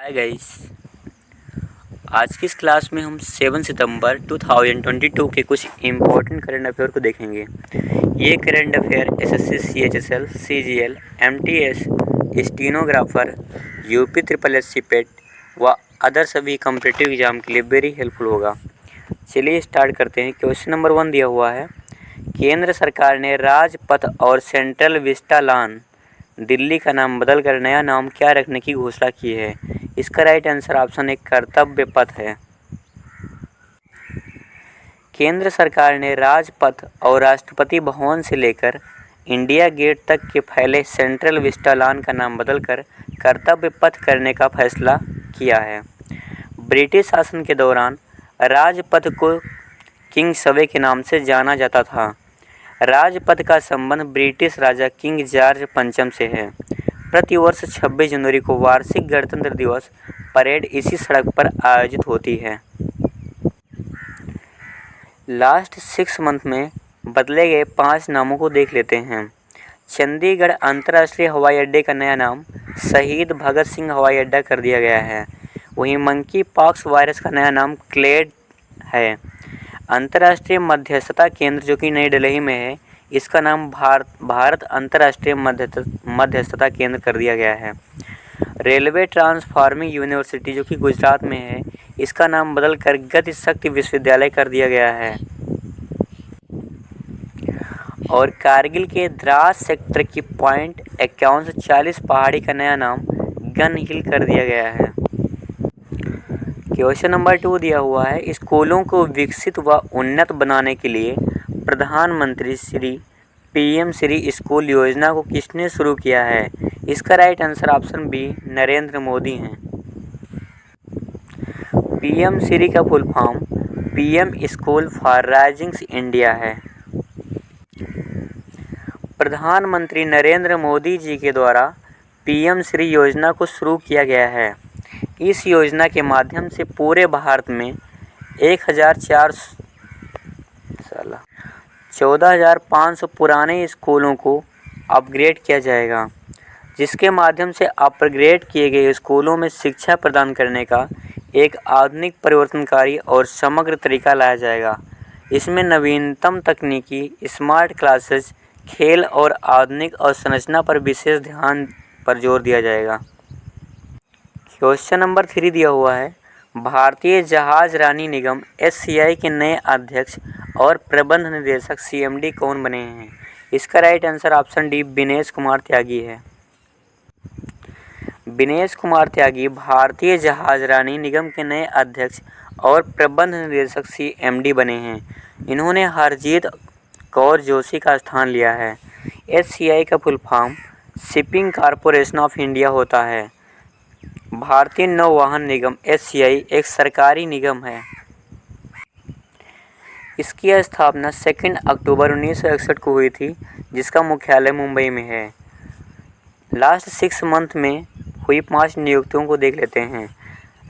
Hi guys. आज की इस क्लास में हम 7 सितंबर 2022 के कुछ इम्पोर्टेंट करंट अफेयर को देखेंगे। ये current affair SSC, CHSL, CGL, MTS, stenographer, UP triple SC पेट व अदर सभी कॉम्पिटिटिव एग्जाम के लिए वेरी हेल्पफुल होगा। चलिए स्टार्ट करते हैं। क्वेश्चन नंबर 1 दिया हुआ है, केंद्र सरकार ने राजपथ और सेंट्रल विस्टा लॉन दिल्ली का नाम बदलकर नया नाम क्या रखने की घोषणा की है? इसका राइट आंसर ऑप्शन ए कर्तव्य पथ है। केंद्र सरकार ने राजपथ और राष्ट्रपति भवन से लेकर इंडिया गेट तक के फैले सेंट्रल विस्टा लॉन का नाम बदलकर कर्तव्य पथ करने का फैसला किया है। ब्रिटिश शासन के दौरान राजपथ को किंग्सवे के नाम से जाना जाता था। राजपथ का संबंध ब्रिटिश राजा किंग जॉर्ज पंचम से है। प्रतिवर्ष 26 जनवरी को वार्षिक गणतंत्र दिवस परेड इसी सड़क पर आयोजित होती है। लास्ट 6 मंथ में बदले गए 5 नामों को देख लेते हैं। चंडीगढ़ अंतर्राष्ट्रीय हवाई अड्डे का नया नाम शहीद भगत सिंह हवाई अड्डा कर दिया गया है। वहीं मंकी पॉक्स वायरस का नया नाम क्लेड है। अंतर्राष्ट्रीय मध्यस्थता केंद्र जो कि नई दिल्ली में है, इसका नाम भारत अंतर्राष्ट्रीय मध्यस्थता केंद्र कर दिया गया है। रेलवे ट्रांसफॉर्मिंग यूनिवर्सिटी जो कि गुजरात में है, इसका नाम बदलकर गति शक्ति विश्वविद्यालय कर दिया गया है। और कारगिल के द्रास सेक्टर की पॉइंट 5140 पहाड़ी का नया नाम गन हिल कर दिया गया है। क्वेश्चन नंबर 2 दिया हुआ है, स्कूलों को विकसित व उन्नत बनाने के लिए प्रधानमंत्री श्री पीएम श्री स्कूल योजना को किसने शुरू किया है? इसका right answer option B Narendra Modi हैं। पीएम श्री का full form PM school for rising India है। प्रधानमंत्री नरेंद्र मोदी जी के द्वारा पीएम श्री योजना को शुरू किया गया है। इस योजना के माध्यम से पूरे भारत में 14,500 पुराने स्कूलों को अपग्रेड किया जाएगा, जिसके माध्यम से अपग्रेड किए गए स्कूलों में शिक्षा प्रदान करने का एक आधुनिक, परिवर्तनकारी और समग्र तरीका लाया जाएगा। इसमें नवीनतम तकनीकी, स्मार्ट क्लासेस, खेल और आधुनिक अवसंरचना पर विशेष ध्यान पर जोर दिया जाएगा। क्वेश्चन नंबर 3 दिया हुआ है, भारतीय जहाज रानी निगम एचसीआई के नए अध्यक्ष और प्रबंध निदेशक सीएमडी कौन बने हैं? इसका right answer option D Dinesh Kumar Tyagi है। दिनेश कुमार त्यागी भारतीय जहाज रानी निगम के नए अध्यक्ष और प्रबंध निदेशक सीएमडी बने हैं। इन्होंने हरजीत कौर जोशी का स्थान लिया है। एचसीआई का full form shipping corporation of India होता है। भारतीय नौवहन निगम एचसीआई एक सरकारी निगम है। इसकी स्थापना 2 अक्टूबर 1961 को हुई थी, जिसका मुख्यालय मुंबई में है। लास्ट 6 मंथ में हुई 5 नियुक्तियों को देख लेते हैं।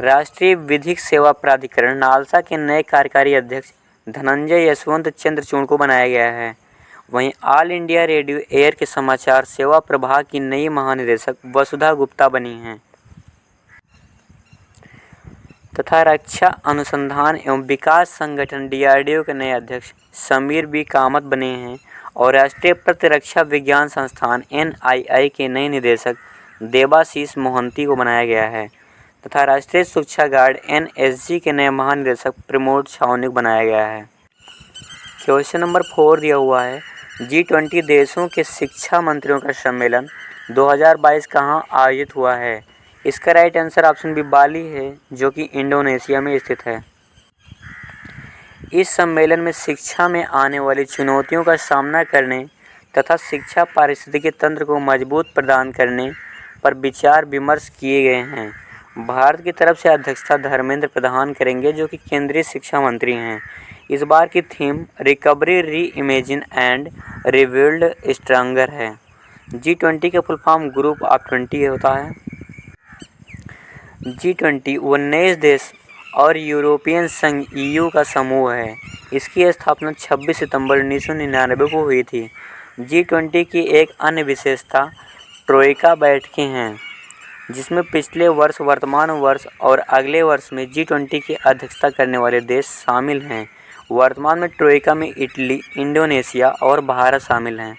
राष्ट्रीय विधिक सेवा प्राधिकरण नालसा के नए कार्यकारी अध्यक्ष धनंजय यशवंत चंद्रचूड़ को बनाया गया है। वहीं ऑल इंडिया रेडियो एयर के समाचार सेवा प्रभाग की नई महानिदेशक वसुधा गुप्ता बनी हैं। तथा रक्षा अनुसंधान एवं विकास संगठन डीआरडीओ के नए अध्यक्ष समीर बी कामत बने हैं। और राष्ट्रीय प्रतिरक्षा विज्ञान संस्थान एनआईआई के नए निदेशक देबाशीष मोहंती को बनाया गया है। तथा राष्ट्रीय सुरक्षा गार्ड एनएसजी के नए महानिदेशक प्रमोद छावनी को बनाया गया है। क्वेश्चन नंबर 4 दिया हुआ है, G20 देशों के शिक्षा मंत्रियों का सम्मेलन 2022 कहाँ आयोजित हुआ है? इसका राइट आंसर ऑप्शन बी बाली है, जो कि इंडोनेशिया में स्थित है। इस सम्मेलन में शिक्षा में आने वाली चुनौतियों का सामना करने तथा शिक्षा पारिस्थितिकी तंत्र को मजबूत प्रदान करने पर विचार विमर्श किए गए हैं। भारत की तरफ से अध्यक्षता धर्मेंद्र प्रधान करेंगे, जो कि केंद्रीय शिक्षा मंत्री हैं। इस बार की थीम रिकवरी, री इमेजिन एंड रिबिल्ड स्ट्रॉन्गर है। G20 का फुल फॉर्म ग्रुप ऑफ 20 होता है। G20 19 देश और यूरोपियन संघ EU का समूह है। इसकी स्थापना 26 सितंबर 1999 को हुई थी। G20 की एक अन्य विशेषता ट्रोइका बैठकें हैं। जिसमें पिछले वर्ष, वर्तमान वर्ष और अगले वर्ष में G20 की अध्यक्षता करने वाले देश शामिल हैं। वर्तमान में ट्रोइका में इटली, इंडोनेशिया और भारत शामिल हैं।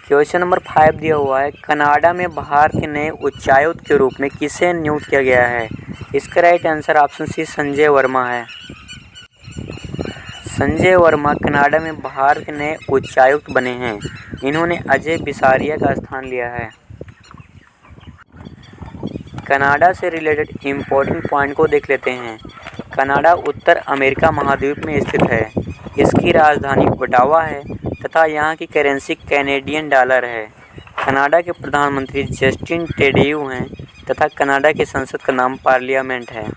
क्वेश्चन नंबर 5 दिया हुआ है, कनाडा में भारत के नए उच्चायुक्त के रूप में किसे नियुक्त किया गया है? इसका right answer option C Sanjay Verma है। संजय वर्मा कनाडा में भारत के नए उच्चायुक्त बने हैं। इन्होंने अजय बिसारिया का स्थान लिया है। कनाडा से रिलेटेड इम्पोर्टेंट पॉइंट को देख लेते हैं। कनाडा उत्तर अमेरिका महाद्वीप में स्थित है। इसकी राजधानी ओटावा है तथा यहाँ की करेंसी कैनेडियन डॉलर है। कनाडा के प्रधानमंत्री जस्टिन ट्रूडेउ हैं तथा कनाडा की संसद का नाम पार्लियामेंट है।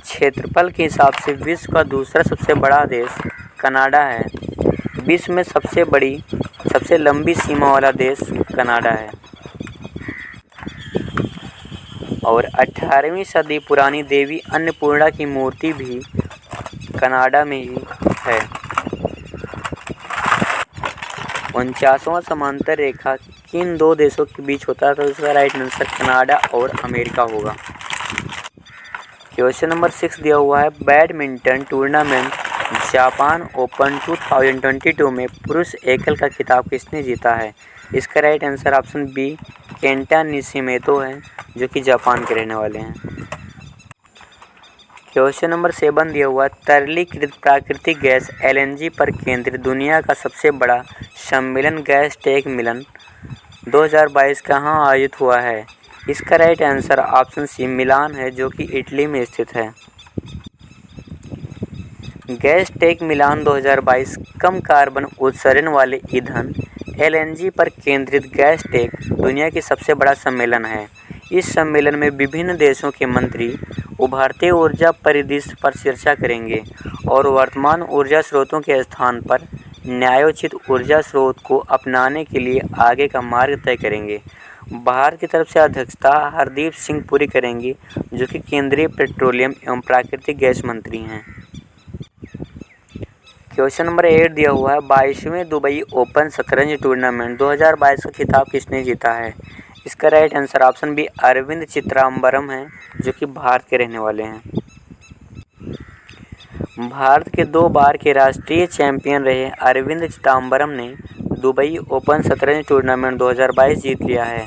क्षेत्रफल के हिसाब से विश्व का दूसरा सबसे बड़ा देश कनाडा है। विश्व में सबसे लंबी सीमा वाला देश कनाडा है और 18वीं सदी पुरानी देवी अन्नपूर्णा की मूर्ति भी कनाडा में ही है। 49वां समांतर रेखा किन दो देशों के बीच होता है? तो इसका राइट आंसर कनाडा और अमेरिका होगा। क्वेश्चन नंबर 6 दिया हुआ है, बैडमिंटन टूर्नामेंट जापान ओपन 2022 में पुरुष एकल का खिताब किसने जीता है? इसका right answer option B Kenta Nishimoto है, जो कि जापान के रहने वाले हैं। क्वेश्चन नंबर 7 दिया हुआ है, तरलीकृत प्राकृतिक गैस LNG पर केंद्रित दुनिया का सबसे बड़ा सम्मेलन गैस टेक मिलन 2022 कहाँ आयोजित हुआ है? इसका राइट आंसर ऑप्शन सी मिलान है, जो कि इटली में स्थित है। गैस टेक मिलान 2022 कम कार्बन उत्सर्जन वाले ईंधन LNG पर केंद्रित गैस टेक दुनिया की सबसे बड़ा सम्मेलन है। इस सम्मेलन में विभिन्न देशों के मंत्री उभरते ऊर्जा परिदृश्य पर चर्चा करेंगे और वर्तमान ऊर्जा स्रोतों के स्थान पर न्यायोचित ऊर्जा स्रोत को अपनाने के लिए आगे का मार्ग तय करेंगे। भारत की तरफ से अध्यक्षता हरदीप सिंह पुरी करेंगे, जो कि केंद्रीय पेट्रोलियम एवं प्राकृतिक गैस मंत्री हैं। क्वेश्चन नंबर 8 दिया हुआ है, 22वें दुबई ओपन शतरंज टूर्नामेंट 2022 का खिताब किसने जीता है? इसका right answer option B Arvind Chidambaram है, जो कि भारत के रहने वाले हैं। भारत के 2 बार के राष्ट्रीय चैंपियन रहे अरविंद चिदम्बरम ने दुबई ओपन शतरंज टूर्नामेंट 2022 जीत लिया है।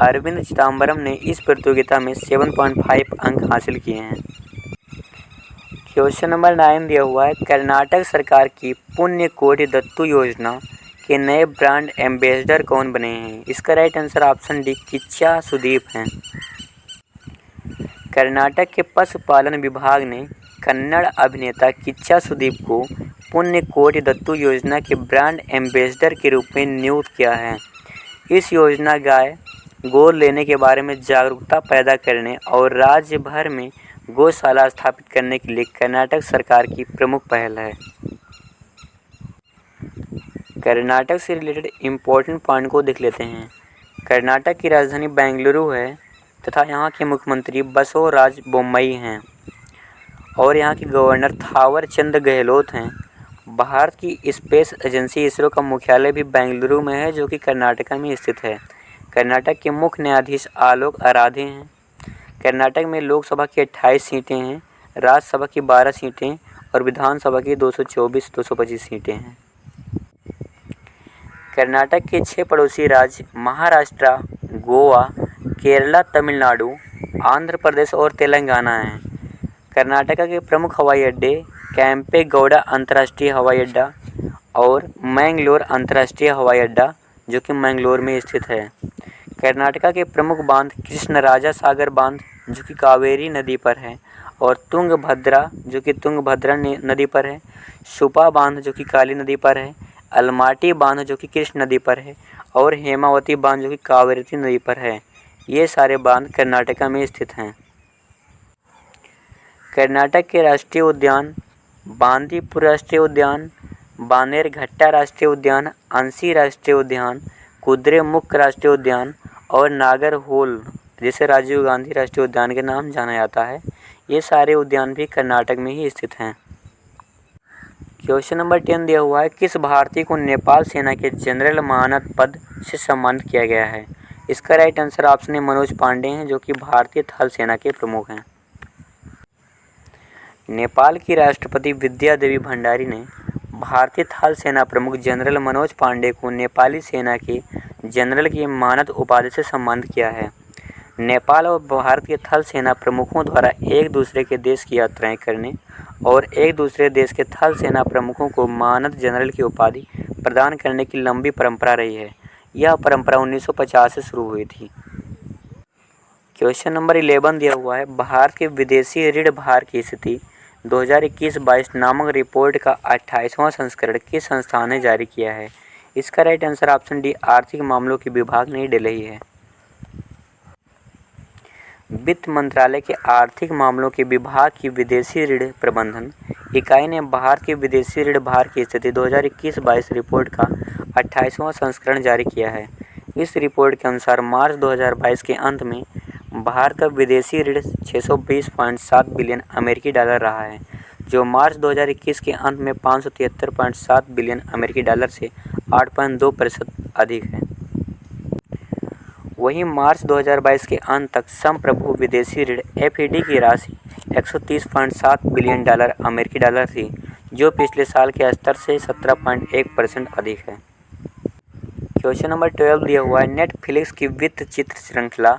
अरविंद चिदम्बरम ने इस प्रतियोगिता में 7.5 अंक हासिल किए हैं। क्वेश्चन नंबर 9 दिया हुआ है, कर्नाटक सरकार की पुण्यकोटि दत्तू योजना के नए ब्रांड एम्बेसडर कौन बने हैं? इसका right answer option D Kiccha Sudeep हैं। कर्नाटक के पशुपालन विभाग ने कन्नड़ अभिनेता किच्चा सुदीप को पुण्यकोटि दत्तू योजना के ब्रांड एम्बेसडर के रूप में नियुक्त किया है। इस योजना गाय गोद लेने के बारे में जागरूकता पैदा करने और राज्य भर में गौशाला स्थापित करने के लिए कर्नाटक सरकार की प्रमुख पहल है। कर्नाटक से रिलेटेड इम्पोर्टेंट पॉइंट को देख लेते हैं। कर्नाटक की राजधानी बेंगलुरु है तथा यहाँ के मुख्यमंत्री बसवराज बोम्मई हैं और यहाँ के गवर्नर थावर चंद गहलोत हैं। भारत की स्पेस एजेंसी इसरो का मुख्यालय भी बेंगलुरु में है, जो कि कर्नाटक में स्थित है। कर्नाटक के मुख्य न्यायाधीश आलोक आराधे हैं। कर्नाटक में लोकसभा की 28 सीटें हैं, राज्यसभा की 12 सीटें और विधानसभा की 224-225 सीटें हैं। कर्नाटक के 6 पड़ोसी राज्य महाराष्ट्र, गोवा, केरला, तमिलनाडु, आंध्र प्रदेश और तेलंगाना हैं। कर्नाटक के प्रमुख हवाई अड्डे कैंपेगौड़ा अंतर्राष्ट्रीय हवाई अड्डा और मैंगलोर अंतर्राष्ट्रीय हवाई अड्डा, जो कि मैंगलोर में स्थित है। कर्नाटक के प्रमुख बांध कृष्णराजा सागर बांध, जो कि कावेरी नदी पर है, और तुंगभद्रा, जो कि तुंगभद्रा नदी पर है, सुपा बांध, जो कि काली नदी पर है, अलमाटी बांध, जो कि कृष्ण नदी पर है, और हेमावती बांध, जो कि कावेरी नदी पर है। ये सारे बांध कर्नाटक में स्थित हैं। कर्नाटक के राष्ट्रीय उद्यान बांदीपुर राष्ट्रीय उद्यान, बानेरघट्टा राष्ट्रीय उद्यान, अंशी राष्ट्रीय उद्यान, कुद्रेमुख राष्ट्रीय उद्यान और नागरहोल, जिसे राजीव गांधी राष्ट्रीय उद्यान के नाम जाना जाता है, ये सारे उद्यान भी कर्नाटक में ही स्थित हैं। क्वेश्चन नंबर 10 दिया हुआ है, किस भारतीय को नेपाल सेना के जनरल मानद पद से सम्मानित किया गया है? इसका राइट आंसर ऑप्शन है मनोज पांडे हैं, जो कि भारतीय थल सेना के प्रमुख हैं। नेपाल की राष्ट्रपति विद्या देवी भंडारी ने भारतीय थल सेना प्रमुख जनरल मनोज पांडे को नेपाली सेना के जनरल की मानद उपाधि से सम्मानित किया है। नेपाल और भारत के थल सेना प्रमुखों द्वारा एक दूसरे के देश की यात्राएं करने और एक दूसरे देश के थल सेना प्रमुखों को मानद जनरल की उपाधि प्रदान करने की लंबी परंपरा रही है। यह परंपरा 1950 से शुरू हुई थी। क्वेश्चन नंबर 11 दिया हुआ है, भारत के विदेशी ऋण भार की स्थिति 2021-22 नामक रिपोर्ट का 28वां संस्करण किस संस्थान ने जारी किया है? इसका राइट आंसर ऑप्शन डी आर्थिक मामलों के विभाग नई दिल्ली है। वित्त मंत्रालय के आर्थिक मामलों के विभाग की विदेशी ऋण प्रबंधन इकाई ने भारत के विदेशी ऋण भार की स्थिति 2021-22 रिपोर्ट का 28वां संस्करण जारी किया है। इस रिपोर्ट के अनुसार मार्च 2022 के अंत में भारत का विदेशी ऋण 620.7 बिलियन अमेरिकी डॉलर रहा है, जो मार्च 2021 के अंत में 573.7 बिलियन अमेरिकी डॉलर से 8.2% अधिक है। वहीं मार्च 2022 के अंत तक संप्रभु विदेशी ऋण एफईडी की राशि 130.7 बिलियन डॉलर अमेरिकी डॉलर थी, जो पिछले साल के स्तर से 17.1% अधिक है। क्वेश्चन नंबर 12 दिया हुआ है, नेटफ्लिक्स की वित्त चित्र श्रृंखला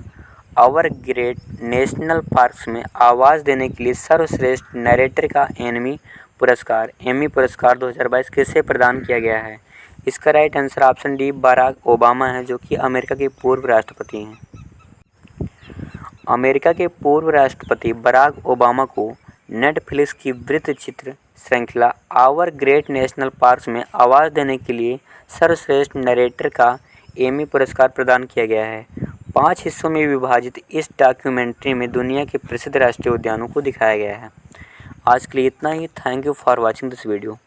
आवर ग्रेट नेशनल पार्क्स में आवाज़ देने के लिए सर्वश्रेष्ठ नरेटर का एमी पुरस्कार 2022 किसे प्रदान किया गया है? इसका right answer option D Barack Obama है, जो कि अमेरिका के पूर्व राष्ट्रपति हैं। अमेरिका के पूर्व राष्ट्रपति बराक ओबामा को नेटफ्लिक्स की वृत्त चित्र श्रृंखला आवर ग्रेट नेशनल पार्क्स में आवाज़ देने के लिए सर्वश्रेष्ठ नरेटर का एमी पुरस्कार प्रदान किया गया है। 5 हिस्सों में विभाजित इस डॉक्यूमेंट्री में दुनिया के प्रसिद्ध राष्ट्रीय उद्यानों को दिखाया गया है। आज के लिए इतना ही। Thank you for watching this video.